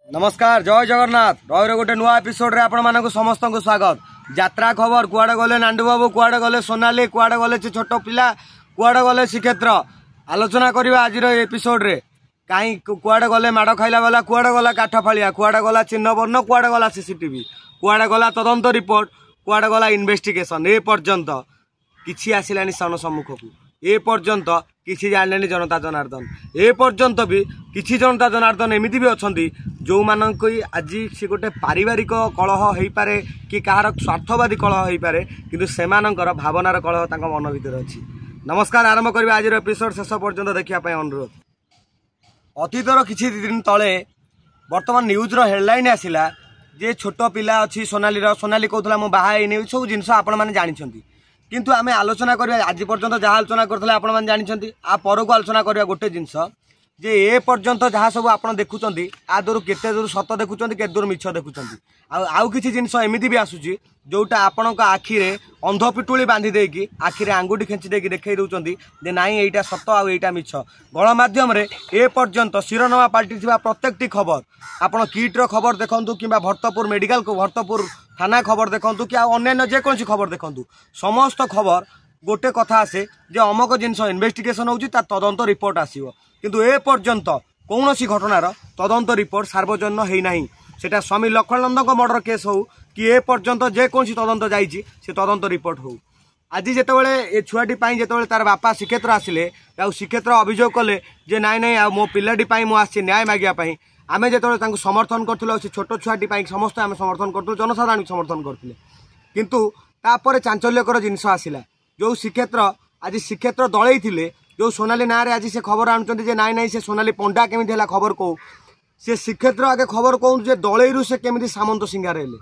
नमस्कार जय जगन्नाथ रही गोटे नुआ एपिसोड रे आपण मानक समस्त को स्वागत। यात्रा खबर कुआडे गले नांडू बाबू कुआडे गले सोनाली कुआडे गले छोट पिला कुआडे गले श्रीक्षेत्र आलोचना करवा आज एपिसोड रे कहीं कुआडे गले माड़ खाइला वाला कुआडे गला काठ फाड़िया कुआडे गला चिन्ह वर्ण कुआडे गला सीसीटीवी कुआडे गला तदंत रिपोर्ट कुआडे गला इन्वेस्टिगेशन ए पर्यंत किछि आसिलानी सन सम्मुख को ए पर्यंत किछि जानलेनी जनता जनार्दन ए पर्यंत भी किछि जनता जनार्दन एमिति भी अछंती जो मानक आज सी गोटे पारिवारिक कलह हो पारे कि कहार स्वार्थवादी कलह हो पारे किंतु सेमानंकर भावनार कलह तांको मन भीतर अछि। नमस्कार आरंभ करबा आज एपिसोड शेष पर्यंत देखिया पय अनुरोध। अतीतर किछि दिन तले वर्तमान न्यूज रो हेडलाइन आसिला जे छोट पिला अछि सोनाली कहउतला मो बाहा एने सब जिंस आपण माने जानिछंती किंतु आमे आलोचना करबा आज पर्यंत जहा आलोचना करथले आपण माने जानिछंती आ परको आलोचना करबा गोटे जिंस जे ए पर्यंत जहाँ सब आप देखुं आ दूर केते दूर सत देखुं केते दूर मिछ देखुं आउ किछि जिनस एमिति भी आसुची जोटा आपण आखिरे अंध पिटुली बांधी देकी आखिरे आंगुठी खेंची देकी देखै दउचंती जे नाई एटा सत आ एटा मिछ। गणमाध्यम रे ए पर्यंत शिरोनामा पाल्टी प्रत्येकटी खबर आपण किट रो खबर देखंतु किंबा भरतपुर मेडिकल को भरतपुर थाना खबर देखंतु कि अन्य जेकोसी खबर देखंतु समस्त खबर गोटे कथा आसे जे अमक जिनस इन्वेस्टिगेशन होउची ता तदंत रिपोर्ट आसीबो किंतु ए पर्यंत कौनसी घटनार तदंत रिपोर्ट सार्वजनिक है ना सेटा स्वामी लक्ष्मणनंद मर्डर केस हो कि ए पर्यंत जेकोसी तदंत जाइए से तदंत रिपोर्ट हो। आज जितेबाला ए छुआटी जितेबाला तार बापा श्रीक्षेत्र आसिले श्रीक्षेत्र अभियोग कले जे नाई नाई आ मो पिलाटी मुझे न्याय मागियापाई आम जो समर्थन करूँ से छोट छुआटी समस्त आम समर्थन करूँ जनसाधारण समर्थन करते किंतु तापर चांचल्यकर जिनस आसला जो श्रीक्षेत्र आज श्रीक्षेत्र दलई थे जो सोनाली ना रे आज से खबर आणुचंती जे नाई नाई से सोनाली पंडा केमिति हला खबर को से श्रीक्षेत्र आगे खबर कहूँ जे दलईरु से केमिति सामंत सिंगार हेले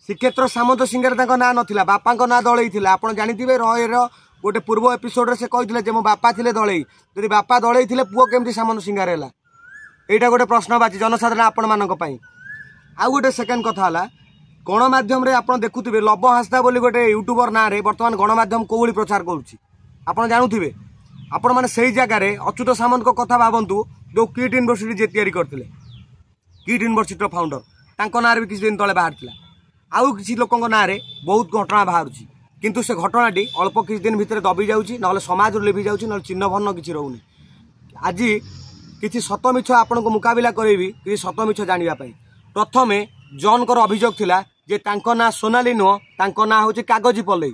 श्रीक्षेत्र सामंत सिंगार तांको ना नथिला बापांको ना दलई थिला आपण जानिथिबे रयर गोटे पूर्व एपिसोड रे से कहिथिले जे मो बापा थिले दलई जदि बापा दलई थिले पुओ केमिति सामंत सिंगार हेला एटा गोटे प्रश्नबाची जनसाधारण आपण मानक पई। आ गोटे सेकेंड कथा हला गणमाध्यम रे आपण देखुथिबे लव हासदा बोली गोटे यूट्यूबर ना रे वर्तमान गणमाध्यम कोउली प्रचार करूची आपण जानुथिबे आपण माने सही जगह रे अच्युत सामंत को कथा भावंतु जो किट यूनिवर्सिटी जे तैयारी करथिले किट यूनिवर्सिटी फाउंडर तांको नारे भी किछि दिन तले बाहर थिला आउ किछि लोकंक नारे बहुत घटना बाहरुची किंतु से घटनाटी अल्प किछि दिन भितर दबी जाउची नले समाज रो लिभि जाउची नले चिन्ह भन्न किछि रहउनी। आज किछि सत मिछ आपण को मुकाबिला करेबी कि सत मिछ जानिबा पई प्रथमे जॉन कर अभियोग थिला जे तांको ना सोनाली नो तांको ना होची कागजी पल्लई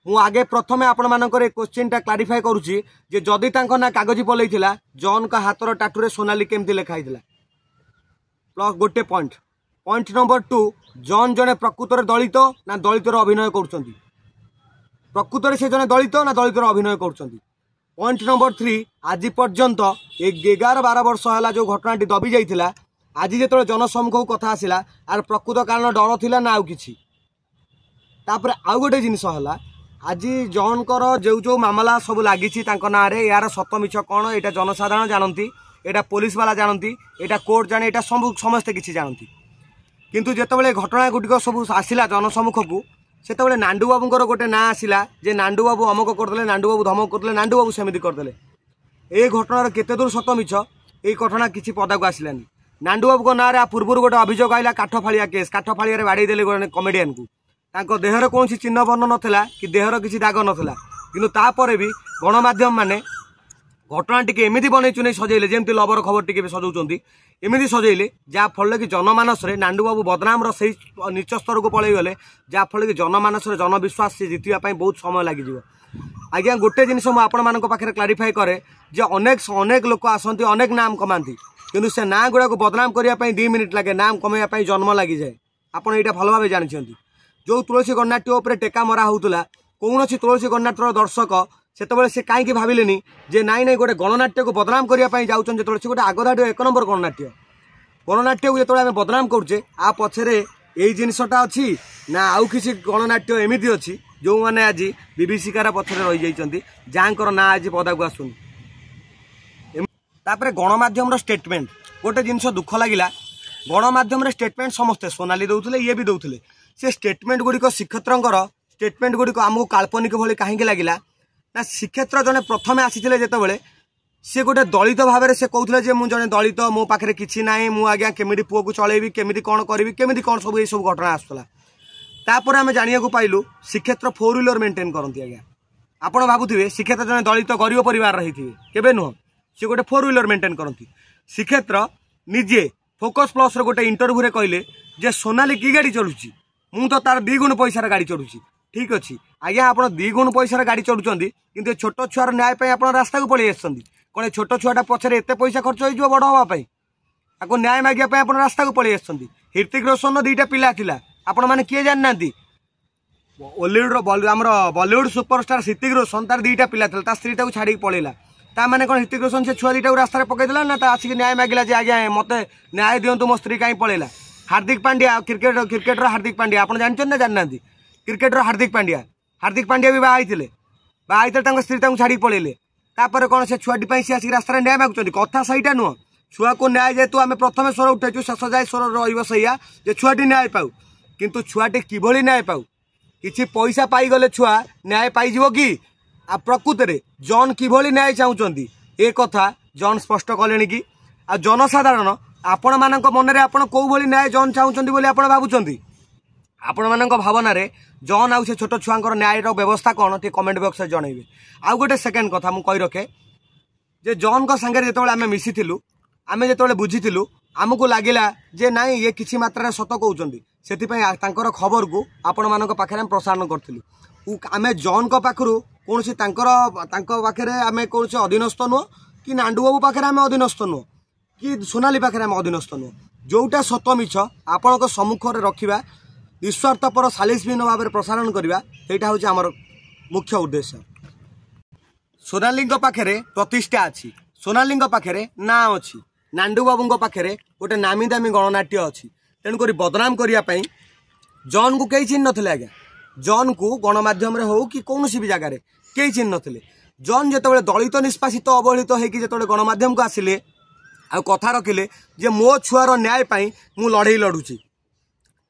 मु आगे प्रथमे आपण मानकर क्वेश्चन टा क्लारिफाई करूची जे जदि तांको ना कागजी पल्लई थिला जॉन का हातर टाटू रे सोनाली केमति लिखाई थिला प्लस गोटे पॉइंट नंबर 2 जॉन जने प्रकृतर दलित ना दलितर अभिनय करूचंती प्रकृतर से जने दलित ना दलितर अभिनय करूचंती। पॉइंट नंबर 3 आज पर्यंत 11-12 वर्ष है जो घटनाटी दबी जाइथिला आज जेतले जनसम्मुख कथा आसिला आर प्रकृत कारण डर थिला ना आउ किछि तापर आउ गोटे जिनिस हला आज जॉनकर जो जो मामला सब लगी ना यार सत मिछ कौन यहाँ जनसाधारण जानती यहाँ पुलिस वाला जानती यहाँ कोर्ट जाने यहाँ सब समस्ते किसी जानती किंतु जितेबाला घटना गुड़िक सब आसला जनसम्मुख को से नांडू बाबूर गोटे ना आसला जे नांडू बाबू अमक करदे नांडू बाबू धमक करदे नांडू बाबू सेमती करदे ए घटनार केते दूर सत मिछ ये घटना किसी पदाक आसलानी नांडू बाबू ना रे पूर्व गोटे अभियोग आइला काठ फाड़िया केस काठ फाड़िया बाड़े देले गोटे कमेडियन को तांको देहर कौन चिन्ह वर्ण नथिला कि देहर किसी दाग नथिला किंतु तापर भी गणमाध्यम माने घटना टिके एमिति बनैचु नै सजेइले जेमति लवर खबर टिके सजाउचंती एमिति सजेइले जा फल कि जनमानस रे नांडू बाबू बदनाम रो सही नीच स्तर को पळै गले जा फल कि जनमानस रे जनविश्वास से जितिया पई बहुत समय लागि जिवो। आज्ञा गोटे जिनिस मु आपण मानक पाखरे क्लारिफाई करे जे अनेक लोक आसंती अनेक नाम कमांती किंतु से ना गुडा को बदनाम करिया पई 2 मिनिट लागे नाम कमाइया पई जन्म लागि जाय आपण एटा भलो भाबे जानिछंती। जो तुलसी गणनाट्य उपर टेका मरा होउतला कौन तुलसी गणनाट्यर दर्शक से से कहीं भाविले जे नाई नाई गोटे गणनाट्य को बदनाम करने जाऊँ जो गोटे आगधाड़ी 1 नंबर गणनाट्य को जो आम बदनाम करुचे आ पछरे यही जिनसटा अच्छी ना आउ किसी गणनाट्य एमती अच्छी जो मैंने आज बीबीसी कार पछरे रही जाइए जहाँकर ना आज पदा को आसुनी। गणमाध्यम स्टेटमेंट गोटे जिनस दुख लगिला गणमाध्यम स्टेटमेंट समस्ते सोनाली दौले ये भी दौले से स्टेटमेंट गुड़िक श्रीक्षेत्र स्टेटमेंट गुड़िक आमको काल्पनिक भाई कहीं लगिला ना श्रीक्षेत्र जने प्रथमे आसी जितेबाला सी गोटे दलित भाव में से कहते जे मुझे दलित मो पाखे किसी ना मुझे केमी पुओ को चलैबी केमी कौन करी केमी कौन सब ये सब घटना आसूला तापर आम जाना पाइलु श्रीक्षेत्र 4 व्हीलर मेंटेन करती आज्ञा आपड़ भावुए श्रीक्षेत्र जन दलित गरीब परिवार रही केवे नुह सी गोटे 4 व्हीलर मेंटेन करती श्रीक्षेत्र निजे फोकस प्लस गोटे इंटरव्यू रे कहले जे सोनाली की गाड़ी चलुची मु तो तार 2 गुण पैसा गाड़ी चढ़ुची ठीक अच्छी आज्ञा आप 2 गुण पैसा गाड़ी चढ़ुंट कि छोट छुआर न्याय आप रास्ता को पलि आसती कौन छोट छुआटा पछरे एत पैसा खर्च हो बड़ हाँपाई आपको न्याय मागिया आप रास्ता को पलि आसती ऋतिक रोशन 2टा पिला थिला आपण मैंने किए जाना बॉलीवुड आमर बॉलीवुड सुपरस्टार ऋतिक रोशन तार 2टा पिला था स्त्री टाक छाड़ी पलैला ता मैंने कौन ऋतिक रोशन से छुआ 2टा रास्ता पकईदेला ना आसिक न्याय मागिला जे आज्ञा मत न्याय दिंतु मो स्त्री कहीं पलैला हार्दिक पांड्या क्रिकेटर हार्दिक पांड्या आप जानते ना जाना क्रिकेटर हार्दिक पांड्या भी बाहर स्त्री छाड़ी पलैले तापर कौन से छुआटी सी आसिक रास्ता न्याय मागुंट कथा सहीटा नुह छुआ को न्याय जेहेतु आम प्रथम स्वर उठेचु शेष जाए स्वर रहा जे छुआटी न्याय पाऊ किंतु छुआटी किभली न्याय पाऊ किछि पैसा पाईगले छुआ न्याय पाइजिवो कि आ प्रकृत रे जॉन किभली न्याय चाहूचंदी ए कथा जॉन स्पष्ट कलेनी कि आ जनसाधारण आपण मानक मन रे आपण को भली न्याय जॉन चाहूचंदी बोली आपण भाबुचंदी आपण मानक भावना रे जॉन आउ से छोट छुआंकर न्याय रो व्यवस्था कोन ते कमेंट बॉक्स रे जणाइबे आ गोटे सेकंड कथा मु कहि रखे जे जॉन को संगे जेतोले आमे मिसिथिलु आमे जेतोले बुझिथिलु आमको लगिला जे नाई ये किसी मात्रा सत कहते से खबर को आपण मान पाखे प्रसारण करूँ आम जॉन को पाखु कौन पाखे आम कौन अधीनस्थ नुह कि नांडू बाबू पाखे आम अधीनस्थ नुह कि सोनाली पाखे आम अधीनस्थ नुह जोटा सत मिछ आपण सम्मुख में रखा निस्वार्थपर सालिसविहीन भाव में प्रसारण करवा यहाँ हूँ आमर मुख्य उद्देश्य। सोनाली पाखे प्रतिष्ठा अच्छी सोनाली पाखे ना अच्छी नांडू बाबू पाखे गोटे नामी दामी गणनाट्य अच्छी तेणुक बदनाम करने जॉन को कई चिन्ह नथिले आज्ञा जॉन को गणमाध्यम हो कि कौन भी जगार कई चिन्ह नथिले जॉन जिते दलित निष्पासित अवहेलित होगी जो गणमाध्यम को आसिले आ कथा रखिले जे मो छुआर न्याय पाई मु लड़े लड़ुची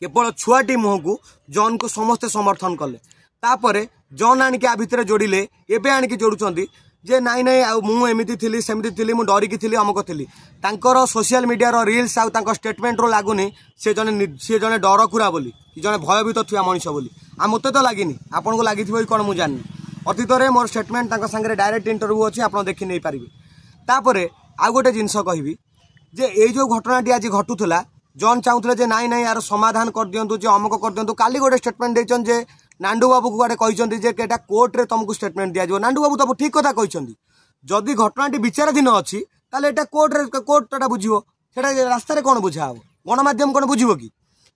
केवल छुआटी मुह को जॉन को समस्ते समर्थन कले तापरे जॉन आनिक आ भितर जोड़िले एबे आनिक जोड़ुचंदी जे नाई नाई आमती थी सेमती थी मुझे डरिकी थी अमुक थी तांकर सोशल मीडिया रिल्स आउ स्टेटमेंट रो लगुनि सी जने डर खुरा बोली जने भयभीत थिया मनीष बोली आ मत तो लगिनी आपन को लगी कौन मुझे जानी अतीत में मोर स्टेटमेंट सांगे डायरेक्ट इंटरव्यू अच्छी आप देखी नहीं पारे तापर आउ गोटे जिनस कहि जे ये जो घटनाटी आज घटुला जॉन चाहूले जे नाई नाई यार समाधान कर दिंतु जे अमुक कर दिंतु काली गोटे स्टेटमेंट देचन जे नांडू बाबू को कहते जे एटा कोर्ट रे तुमको स्टेटमेंट दिया नांडू बाबू तब ठीक कथा कहते जदि घटनाटी विचाराधीन अच्छी ताले कोर्टा बुझो से रास्तार कौन बुझा हम गणमाध्यम कौन बुझो कि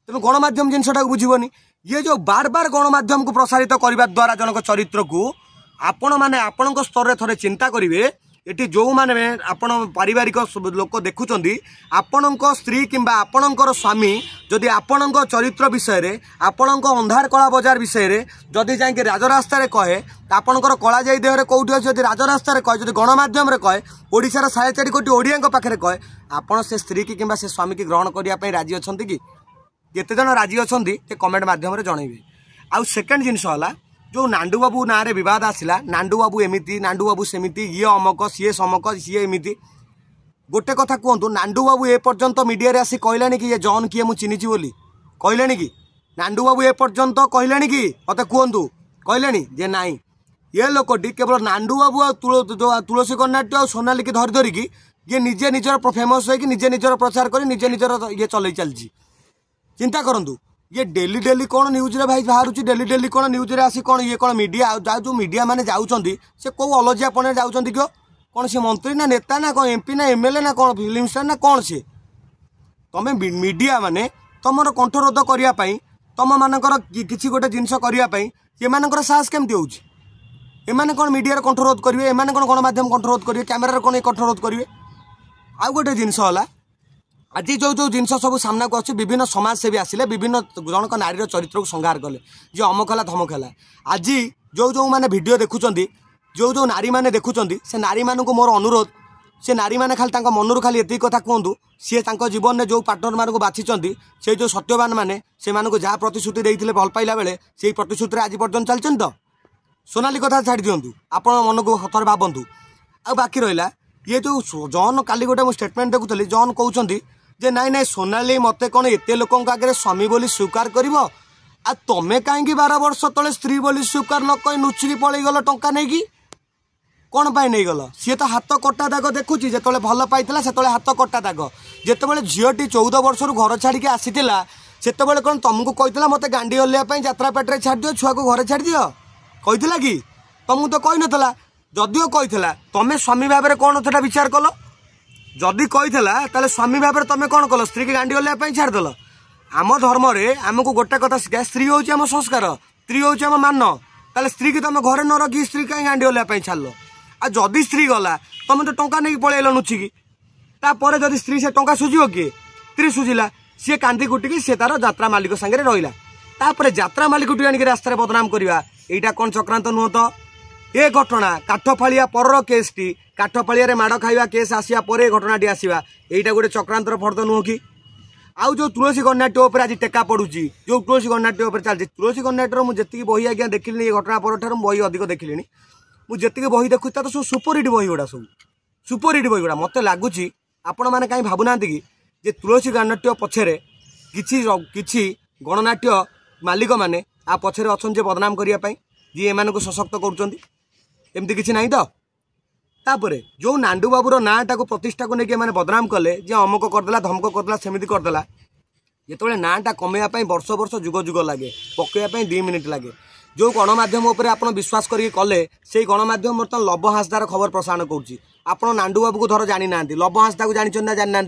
तेज गणमाध्यम जिनसा बुझोनी ये जो बार बार गणमाध्यम को प्रसारित करने द्वारा जनक चरित्र को आपण मैंने आपण स्तर में थे चिंता करेंगे ये जो मैंने आपण पारिवारिक लोक देखुं आपण स्त्री किंबा आपणकर स्वामी जदि आपण चरित्र विषय आपण अंधार कला बजार विषय जदि जाकि राजरास्तार कहे आपणकर कला जाई देहरे कौटी अच्छे जदि राजरास्तार कहे जदि गणमाध्यम कहे ओडिशार 4.5 कोटी ओडिया पाखे कहे आपण से स्त्री की किंबा से स्वामी की ग्रहण करने राजी अच्छा कि जिते जन राजी अच्छा कमेंट मध्यम जनइबे। आउ सेकेंड जिनस है जो नांडू बाबू ना रे विवाद आसला नांडू बाबू एमिति नांडू बाबू सेमिति ये अमक सी समक सी एमिति गोटे कथा कहतु नांडू बाबू ए पर्यंत मीडिया रे आसी कहलानी कि ये जॉन किए मुझे चिन्हिची बोली कहलानी कि नांडू बाबू ए पर्यंत कहलानी कि मत कहतु कहलानी जे नाई ये लोकटी केवल नांडू बाबू आ तुलसी कर्नाट्य और सोनाली की धरी धरिकी ये निजे निजर फेमस होगी निजे निजर प्रचार कर निजे निजर ये चल चलती चिंता करूँ ये डेली डेली कौन न्यूज रे भाई बाहर डेली डेली कौन न्यूज रे आसी कौन ये कौन मीडिया जो मीडिया माने जाउछंदी से को अलजिया पने जाउछंदी क्यों कौन से मंत्री ना नेता ना कौन एमपी ना एमएलए ना कौन फिल्म स्टार ना कौन से तमे मीडिया माने तमर कंठरोध करिया पई तम मानकर किछि गोटे जिंस करिया पई ये मानकर साहस केमति होउछि एमाने कौन मीडिया कंठरोध करिवे एमाने कौन गणमाध्यम कंठरोध करिवे कैमरा कौन कंठरोध करिवे आउ गोटे जिनस होला आज जो जो जिनस सब सामना को विभिन्न समाजसेवी आसिले विभिन्न जनक नारी चरित्र को संहार कले जे अमकला धमकला आज जो जो मैंने वीडियो देखुं जो जो नारी मैंने देखुं से नारी मान को मोर अनुरोध से नारी मैंने खाली मनरू खाली ये कथा कहतु सी जीवन में जो पार्टनर मान को बाछिंट से जो सत्यवान मैंने से जहाँ प्रतिश्रुति देते भल पाइला बेले से प्रतिश्रुति आज पर्यटन चलते तो सोनाली कथा छाड़ दिंतु आपण मन को थर भावतु आ बाकी रहा ये जो जॉन काली गोटे स्टेटमेंट देखुली जॉन कहते जे नाई नाई सोनाली मते कौन एत लोक आगे स्वामी बोली स्वीकार कर तुम्हें कहीं 12 वर्ष तले स्त्री बोली स्वीकार न कही नुचिकी पलैगल टंका नहीं कौन पाई नहीं गल सी तो हाथ कटा दाग देखुची जो भल पाई से हाथ कटा दाग जिते झीटी 14 वर्ष घर छाड़ी आसीला से कौन तुमको कहला मत गांडी हल्ला यात्रा पेटे छाड़ दियो छुआ को घरे छाड़ दियो कहला कि तुमको तो कही नाला जदिओ कहला तुम्हें स्वामी भाव में कौन से विचार कल जदि कही स्वामी भाव में तुम कौन कल स्त्री की गांडी हल्ला छाड़देल आम धर्म आमको गोटे कथा शिखा स्त्री हूँ आम संस्कार स्त्री हूँ आम मान ताले स्त्री की तुम घरे न रखी स्त्री कहीं गांडी हल्ला छाड़ आ जदि स्त्री गला तुम तो टंका नहीं पलैल नुचिकी तापर जदि स्त्री से टंका सुझिब किए स्त्री सुझिला सी कांदी कुटिकी सी तार यात्रा मालिक सागर रहा तापर यात्रा मालिक आनिक रास्तार बदनाम करवा यहाँ कौन चक्रांत नुह तो ए घटना काठफाड़िया पर केसटी काठफाड़िया माड़ खाइबा केस आसिया पर घटनाटी आसवा यहाँ गोटे चक्रांतर फर्द नुह कि आउ जो तुलसी गणनाट्य उपर आज टेका पड़ुची जो तुलसी गणनाट्य उपर चलती तुलसी गणनाट्यर मुझे बही आज्ञा देखिली घटना पर बही अधिक देखिली मुझे बही देखुची तो सब सुपरहिट बही गुड़ा सब सुपरहिट बही गुड़ा मत लगुच आपण मैंने कहीं भावुना कि जे तुलसी गणनाट्य पछरे किछि गणनाट्य मालिक मैंने आ पछरे अच्छे बदनाम करने जी एम को सशक्त करमती किसी ना तो तापर जो नांडू बाबूर नाटा को प्रतिष्ठा को लेकिन बदनाम कले जे अमुक करदेला धमक करदेला सेमती करदेला जिते नाटा कमेवाई वर्ष वर्ष जुग जुग लगे पकड़ाई 2 मिनिट लगे जो गणमाध्यम उपर आप विश्वास करके कले से गणमाध्यम बर्तमान लभ हांसदार खबर प्रसारण कर नांडू बाबू को धर जानी ना लभ हांसदा को जानी ना जानी ना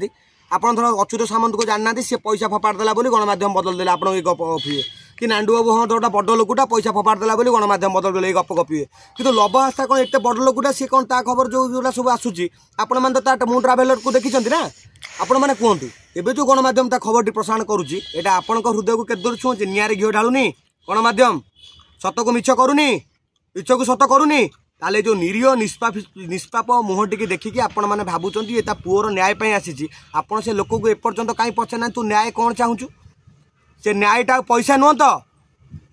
आपड़ धर अच्युत सामंत को जानी ना सी पैसा फपाड़ देला गणमाध्यम बदल देला आप गप गपे कि नांडू बाबू हाँ जोटा बड़ लोकटा पैसा फपाड़ देला गणमाध्यम बदल देले गप गपे कि लभ हांसदा कौन एत बड़ लोकटा सी कौन ता खबर जो सब आसूची आपण मैंने तो मु ट्राभेलर को देखी ना आपण मैंने कहतु एवं जो गणमाध्यम ता खबर प्रसारण करुच्ची यहाँ आपण हृदय को केते दूर छुँचे निआरे घी ढालुनी गणमाध्यम सत को मिछ करूनी मिछ को सत करूनी ताले जो निरीह निष्पाप मुहटी देखिकी आपण मैंने भावुंट ये पुओर न्याय आसी आपड़ से लोक को एपर्यंत कहीं पचार तू न्याय कौन चाहूँ से न्यायटा पैसा नुह तो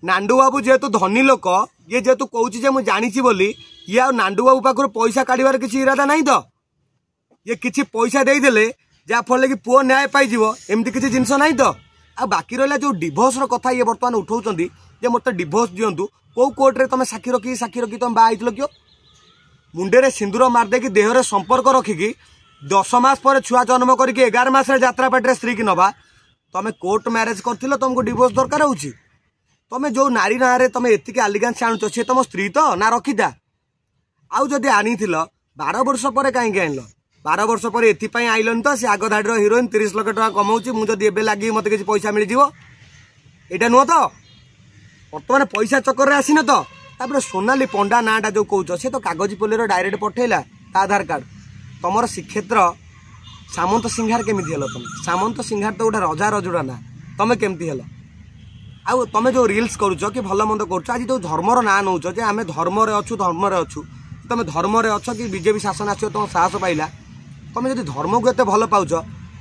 नांडू बाबू जेहेतु धनी लोक ये जेहेतु कहूँ मुझे जानी बोली ये आ नांडू बाबू पाखर पैसा काढ़ार किसी इरादा नहीं तो ये किसी पैसा देदेले जहाँफल कि पुओ न्याय पाइज एमती किसी जिनस ना तो आ बाकी रहा जो डिभोर्स कथा ये बर्तमान उठाऊँ जे मत डिभोर्स दिंतु कौ कोर्टे तुम साक्षी रखी तुम बाहर क्यों मुंडे सिंदूर मारदेकी देहरे संपर्क रखिकी 10 मास पर छुआ जन्म करके 11 मास यात्रा पेटे स्त्री की नवा तुम कोर्ट मैरेज कर तुमको डिभोर्स दरकार हो तुम जो नारी ना तुम एतिक आलिगान्स आणुच सी तुम स्त्री तो ना रखीदा आउ जदि आनी 12 वर्ष पर कहीं आनल 12 वर्ष पर एपाई आइलन तो सी आग धाड़ी हिरोइन 30 लाख टका कमाऊँ मुझे एवं लगे मत किसी पैसा मिल जाए नुह तो बर्तमान पैसा चक्कर में आसीन तो तापर सोनाली पंडा नाटा जो कौच से तो कागज पोलेर डायरेक्ट पठेला आधार कार्ड तुम श्रीक्षेत्र सामंत सिंहार केमी हेल तुम सामंत सिंहार तो गोटे रजा रजुड़ा ना तुम केमती हेल आउ तुम जो रिल्स करुच कि भल मंद कर आज जो धर्मर ना नौच जे आम धर्म अच्छु तुम धर्म अच्छ कि बीजेपी शासन आस तुम साहस पाइला तुम जो धर्म को एत भल पाउच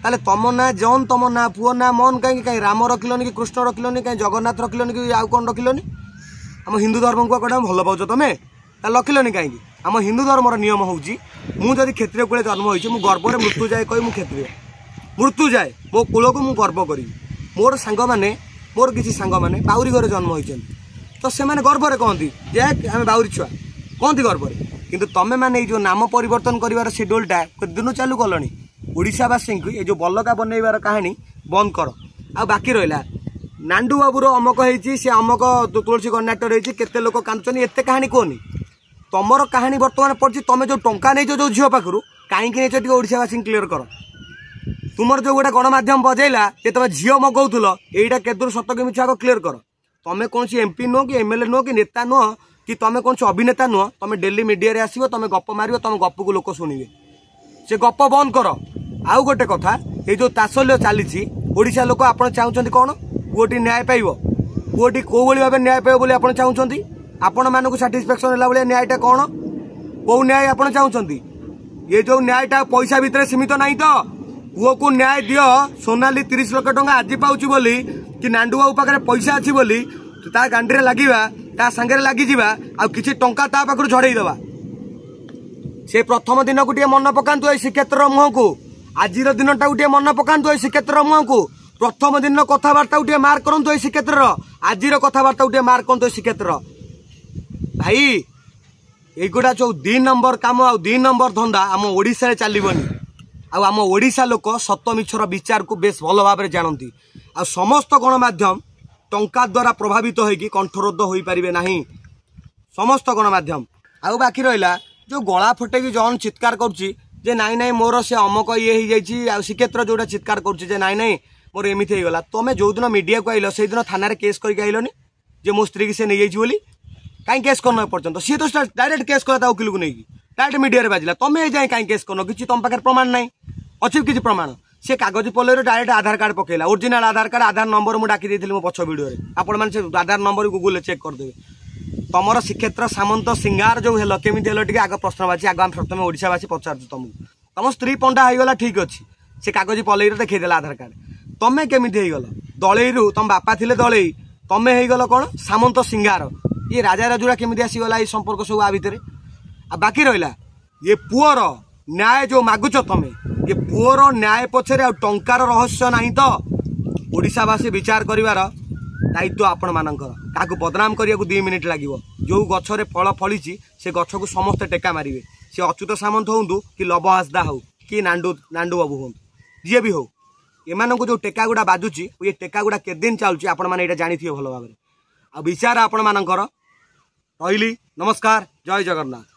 ताले तुम ना जन तुम ना पुओ ना मन कहीं राम रखिलनि कि कृष्ण रखिलनि कहीं जगन्नाथ रखिलनि कि आउ कौन रखिलनि आम हिंदू धर्म को कौन भल पाउच तुम्हें रखिलनि कहीं आम हिंदू धर्मर नियम हूँ मुझे क्षत्रिय कूले जन्म होती मु गर्व मृत्यु जाए कही क्षत्रिय मृत्यु जाए मो कूल को मुझे गर्व करी मोर सांग मैंने मोर किसी सांग मैंने बाउरी घर जन्म होती तो से गर्व कहती जे आम बाउरी छुआ कहती गर्व किंतु तुम मैंने जो नाम परिवर्तन कर शेड्यूलटा दिन चालू कलनी ओडावासी को ये जो बल्लका बनइबार कहानी बंद कर आ बाकी रहा नांडू बाबूर अमक होती सी अमक तुलसी गणनाट्य रही केते लोक कांदुचन एत कहानी कहनी तुमर कहानी बर्तमान पड़ी तुम जो टंका नहीं जो झील पाखु कहीं ओडावासी क्लीयर कर तुमर जो गोटे गणमाध्यम बजेला जे तुम झील मगाऊल यहाँ केदूर सत कि मिछ क्लीयर कर तुम कौन एमपी नुह कि एमएलए नुह कि नेता नुह कि तुम कौन अभिनेता नुह तुम डेली मीडिया आसो तुम गप मार तुम गप को लोक शुणवे से गप बंद कर आउ गोटे कथा ये जो तासल्य चली ओडिशा लोक आप चाहते कौन पुओटी न्याय पाइब पुओटी कौ भाव न्याय पाइब बोली आप चाहते आपण मानक साटिस्फैक्शन है भाई न्यायटा कौन कौ न्याय आप चाहते ये जो न्यायटा पैसा भितर सीमित नहीं तो पुओ को न्याय दियो सोनाली 30 लाख टंका आज पाऊँ बोली कि नांडू बाबू पाखे पैसा अच्छी बोली ता गांडी लगे ता सांगे लगिजा आ किसी टंका ता पाखु झड़े दवा से प्रथम दिन को मन पकातु ए श्रीक्षेत्र मुह को आज दिनटा गोटे मन पकातु ए श्रीक्षेत्र मुह को प्रथम दिन कथबार्ता गोटे मार्क करूँ ए श्रीक्षेत्र आज कथबार्ता गोटे मार्क करूँ श्रीक्षेत्र भाई एगुड़ा जो 2 नंबर काम आ 2 नंबर धंदा आम ओडिशा चलबनी आम ओडिशा लोक सत मिछर विचार को बेस भल भाव जानती आ समस्त गणमाध्यम टंका द्वारा प्रभावित होगी कंठरोध हो पारे ना समस्त गणमाध्यम आउ बाकी रहा जो गला फटेकी जन चित्कार करुच्चे नाई नाई मोर से अमक ये हो श्रीक्षेत्र जोटा चित्कार करुच्चे नाई नाई मोर एमती होगा तुम जो दिन मीडिया को आइल से दिन थाना केस करके आइलनी जे मो स्त्री की से नहीं बोली कहीं केस करना पर्यटन सी तो डायरेक्ट केस कला वकिल को नहीं डायरेक्ट मीडिया बाजिला तुम्हें जाए कहीं केस करन कि तुम पाखे प्रमाण ना अच्छी किसी प्रमाण से कागज पल्ले डायरेक्ट आधार कार्ड पकेला ओरिजिनल आधार कार्ड आधार नंबर मुझे डाकी देती पछ भिडियो आपण मैंने आधार नंबर गूगल चेक करदेवे तुमर श्रीक्षेत्र सामंत सिंगार जो हेल केमी हेल टे आग प्रश्नवाची आग प्रथम ओडावासी पचार तुमको तुम स्त्री पंडा होगा ठीक अच्छे से कागज पल्ले देखईदेला आधार कार्ड तुम्हें केमी गल दलईरू तुम बापा थे दलई तुम्हें होगल कौन सामंत सिंगार ये राजा राजुरा केमी आसीगला ये संपर्क सब आ भितर आ बाकी रहा ये पुअर न्याय जो मागुच तुम ये पुअर न्याय पछरे टंकार रहस्य नहीं तो ओडिशावासी विचार करिवार दायित्व आपण मानकर काकू बदनाम करिया को 2 मिनिट लागिवो जो गछरे फल फली से गछ को समस्त टेका मारिवे से अच्युत सामंत होंतु कि लव हासदा हो कि नांडू बाबू हो जी भी हो एमान जो टेका गुड़ा बाजुची ये टेका गुड़ा केते दिन चलुची आपण माने एटा जानिथियो भल भाबरे आ विचार आपण मानकर रहिली नमस्कार जय जगन्नाथ।